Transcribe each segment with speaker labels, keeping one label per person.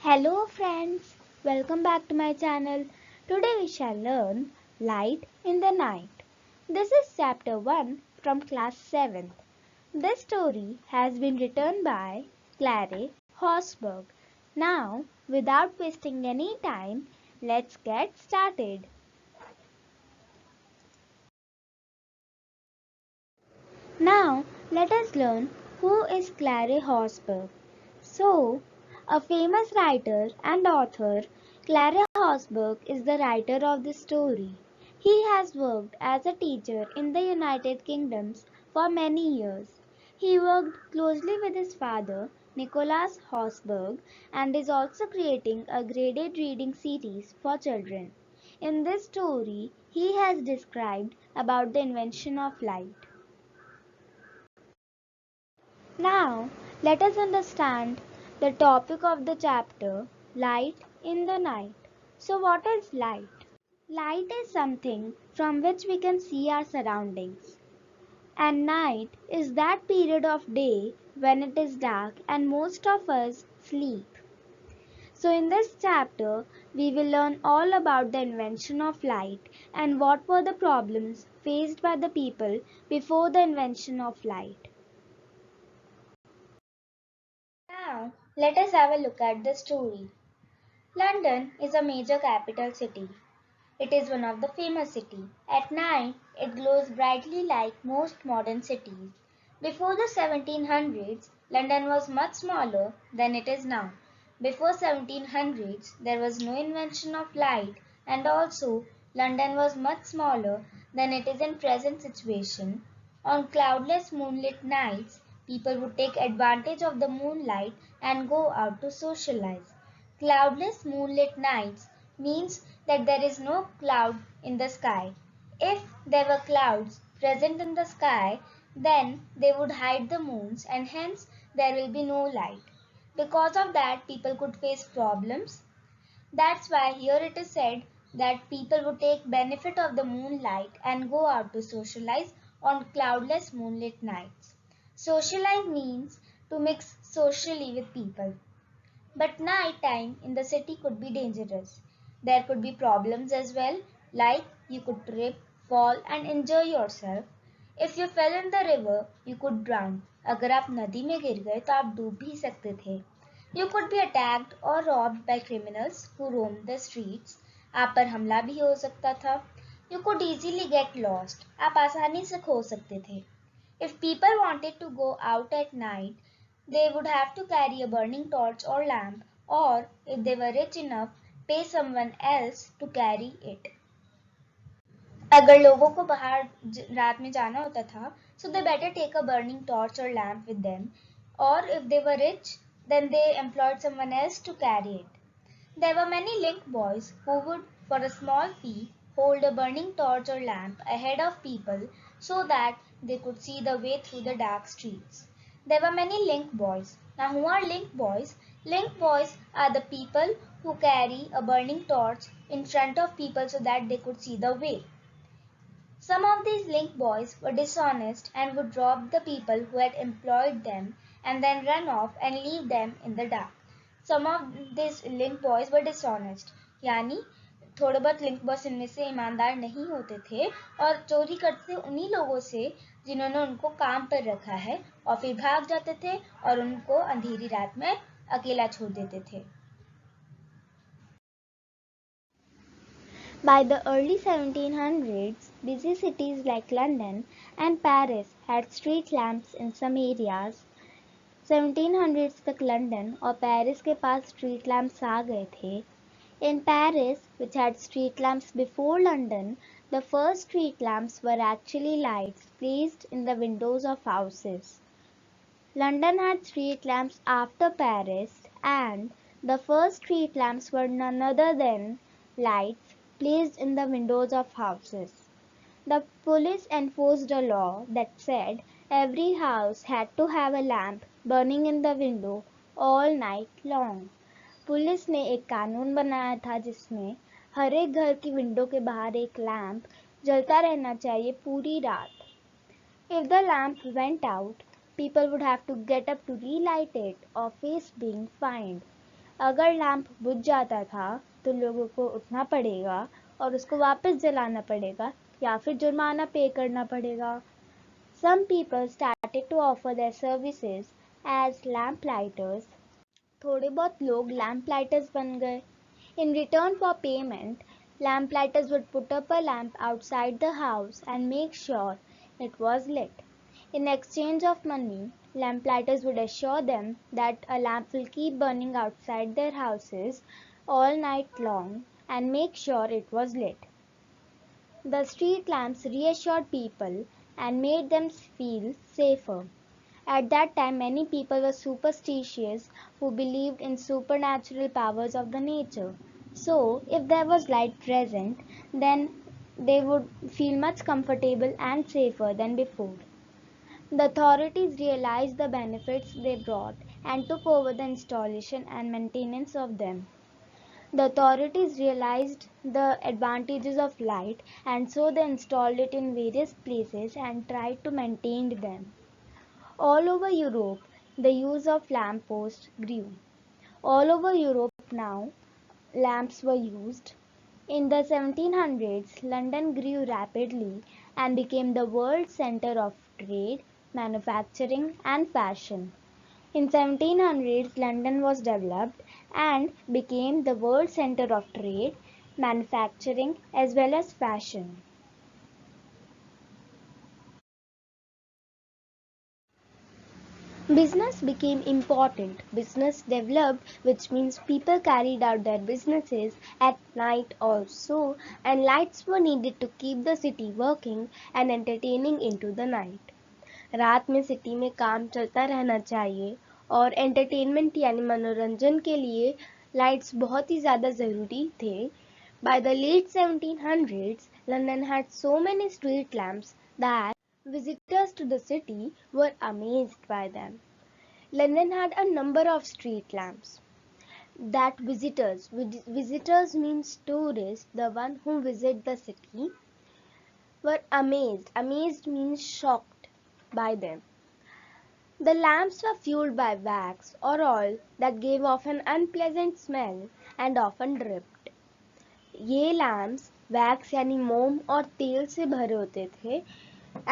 Speaker 1: Hello friends, welcome back to my channel. Today we shall learn Light in the Night. This is chapter 1 from class 7th. This story has been written by Clarie Horsburgh. Now, without wasting any time, let's get started. Now, let us learn who is Clarie Horsburgh. So, a famous writer and author, Claire Horsburgh is the writer of this story. He has worked as a teacher in the United Kingdom for many years. He worked closely with his father, Nicholas Horsburgh, and is also creating a graded reading series for children. In this story, he has described about the invention of light. Now, let us understand the topic of the chapter, light in the night. So, what is light? Light is something from which we can see our surroundings. And night is that period of day when it is dark and most of us sleep. So, in this chapter, we will learn all about the invention of light and what were the problems faced by the people before the invention of light. Now, let us have a look at the story. London is a major capital city. It is one of the famous cities. At night, it glows brightly like most modern cities. Before the 1700s, London was much smaller than it is now. Before 1700s, there was no invention of light, and also London was much smaller than it is in present situation. On cloudless moonlit nights, people would take advantage of the moonlight and go out to socialize. Cloudless moonlit nights means that there is no cloud in the sky. If there were clouds present in the sky, then they would hide the moons and hence there will be no light. Because of that, people could face problems. That's why here it is said that people would take benefit of the moonlight and go out to socialize on cloudless moonlit nights. Socialize means to mix socially with people. But night time in the city could be dangerous. There could be problems as well, like you could trip, fall and injure yourself. If you fell in the river, you could drown. अगर आप नदी में गिर गए तो आप डूब भी सकते थे. You could be attacked or robbed by criminals who roam the streets. आप पर हमला भी हो सकता था. You could easily get lost. आप आसानी से खो सकते थे. If people wanted to go out at night, they would have to carry a burning torch or lamp, or if they were rich enough, pay someone else to carry it. अगर लोगों को बाहर रात में जाना होता था, so they better take a burning torch or lamp with them, or if they were rich, then they employed someone else to carry it. There were many link boys who would, for a small fee, hold a burning torch or lamp ahead of people so that they could see the way through the dark streets. There were many link boys. Now, who are link boys? Link boys are the people who carry a burning torch in front of people so that they could see the way. Some of these link boys were dishonest and would rob the people who had employed them and then run off and leave them in the dark. Some of these link boys were dishonest, यानी थोड़े बहुत link boys इनमें से ईमानदार नहीं होते थे और चोरी करते थे उन्हीं लोगों से जिन्होंने उनको काम पर रखा है और फिर भाग जाते थे और उनको अंधेरी रात में अकेला छोड़ देते थे. By the early 1700s, busy cities like London and Paris had street lamps in some areas. 1700s तक लंदन और पेरिस के पास स्ट्रीट लैम्प्स आ गए थे. In Paris, which had street lamps before London, the first street lamps were actually lights placed in the windows of houses. London had street lamps after Paris, and the first street lamps were none other than lights placed in the windows of houses. The police enforced a law that said every house had to have a lamp burning in the window all night long. Police ने एक कानून बनाया था जिसमें हर एक घर की window के बाहर एक लैंप जलता रहना चाहिए पूरी रात. If the lamp went out, people would have to get up to relight it or face being fined. अगर लैंप बुझ जाता था तो लोगों को उठना पड़ेगा और उसको वापस जलाना पड़ेगा या फिर जुर्माना पे करना पड़ेगा. Some people started to offer their services as lamp lighters. थोड़े बहुत लोग लैम्प लाइटर्स बन गए. In return for payment, lamplighters would put up a lamp outside the house and make sure it was lit. In exchange of money, lamplighters would assure them that a lamp will keep burning outside their houses all night long and make sure it was lit. The street lamps reassured people and made them feel safer. At that time, many people were superstitious who believed in supernatural powers of the nature. So, if there was light present, then they would feel much comfortable and safer than before. The authorities realized the benefits they brought and took over the installation and maintenance of them. The authorities realized the advantages of light and so they installed it in various places and tried to maintain them. All over Europe, the use of lamp posts grew. All over Europe now, lamps were used. In the 1700s, London grew rapidly and became the world center of trade, manufacturing and fashion. In 1700s, London was developed and became the world center of trade, manufacturing as well as fashion. Business became important. Business developed, which means people carried out their businesses at night also, and lights were needed to keep the city working and entertaining into the night. रात में city में काम चलता रहना चाहिए और entertainment यानी मनोरंजन के लिए लाइट्स बहुत ही ज़्यादा ज़रूरी थे. By the late 1700s, London had so many street lamps that visitors to the city were amazed by them. London had a number of street lamps that visitors means tourists, the one who visit the city, were amazed. Amazed means shocked by them. The lamps were fueled by wax or oil that gave off an unpleasant smell and often dripped. ये lamps wax यानी मोम और तेल से भरे होते थे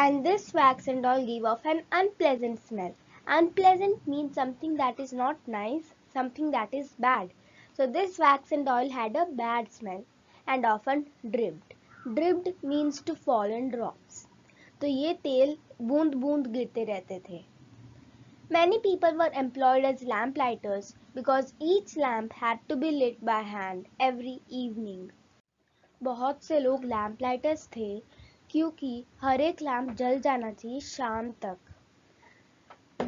Speaker 1: and this wax and oil gave off an unpleasant smell. Unpleasant means something that is not nice, something that is bad. So this wax and oil had a bad smell and often dripped. Dripped means to fall in drops. तो ये तेल बूंद बूंद गिरते रहते थे. Many people were employed as lamp lighters because each lamp had to be lit by hand every evening. बहुत से लोग लैम्प लाइटर्स थे क्योंकि हर एक लैम्प जल जाना चाहिए शाम तक.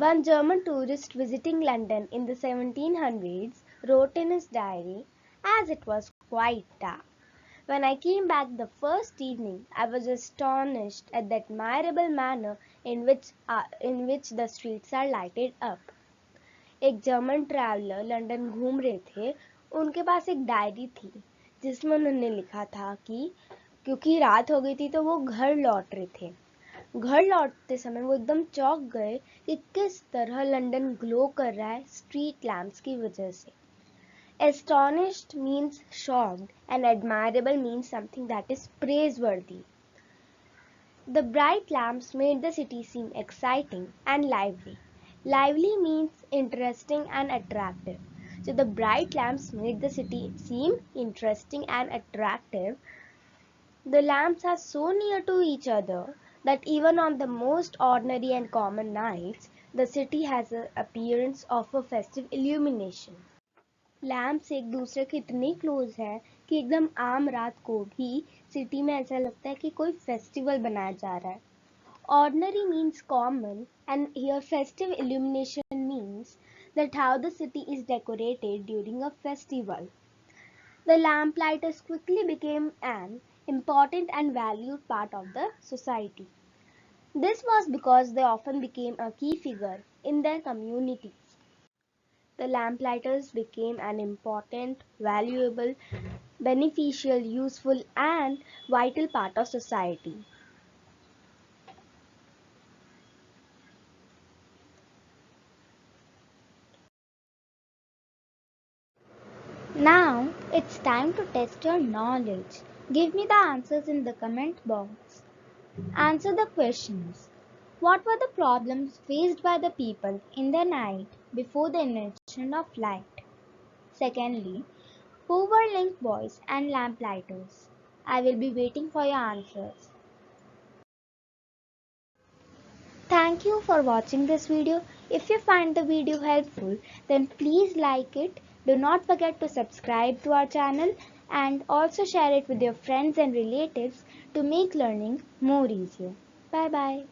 Speaker 1: One German tourist visiting London in the 1700s wrote in his diary, as it was quite dark. When I came back the first evening, I was astonished at the admirable manner in which the streets are lighted up. एक German traveller London घूम रहे थे. उनके पास एक diary थी जिसमें उन्होंने लिखा था कि क्योंकि रात हो गई थी तो वो घर लौट रहे थे. घर लौटते समय वो एकदम चौंक गए कि किस तरह लंदन ग्लो कर रहा है स्ट्रीट लैम्प्स की वजह से. Astonished means shocked and admirable means something that is praiseworthy. The bright lamps made the city seem exciting and lively. Lively means interesting and attractive. So the bright lamps made the city seem interesting and attractive. The lamps are so near to each other that even on the most ordinary and common nights, the city has an appearance of a festive illumination. Lamps एक दूसरे के इतने close है कि एकदम आम रात को भी सिटी में ऐसा लगता है कि कोई फेस्टिवल बनाया जा रहा है. Ordinary means common and here festive illumination means that how the city is decorated during a festival. The lamplighters quickly became an important and valued part of the society. This was because they often became a key figure in their communities. The lamplighters became an important, valuable, beneficial, useful and vital part of society. Now it's time to test your knowledge. Give me the answers in the comment box. Answer the questions. What were the problems faced by the people in the night before the invention of light? Secondly, who were link boys and lamplighters? I will be waiting for your answers. Thank you for watching this video. If you find the video helpful, then please like it. Do not forget to subscribe to our channel and also share it with your friends and relatives to make learning more easier. Bye bye.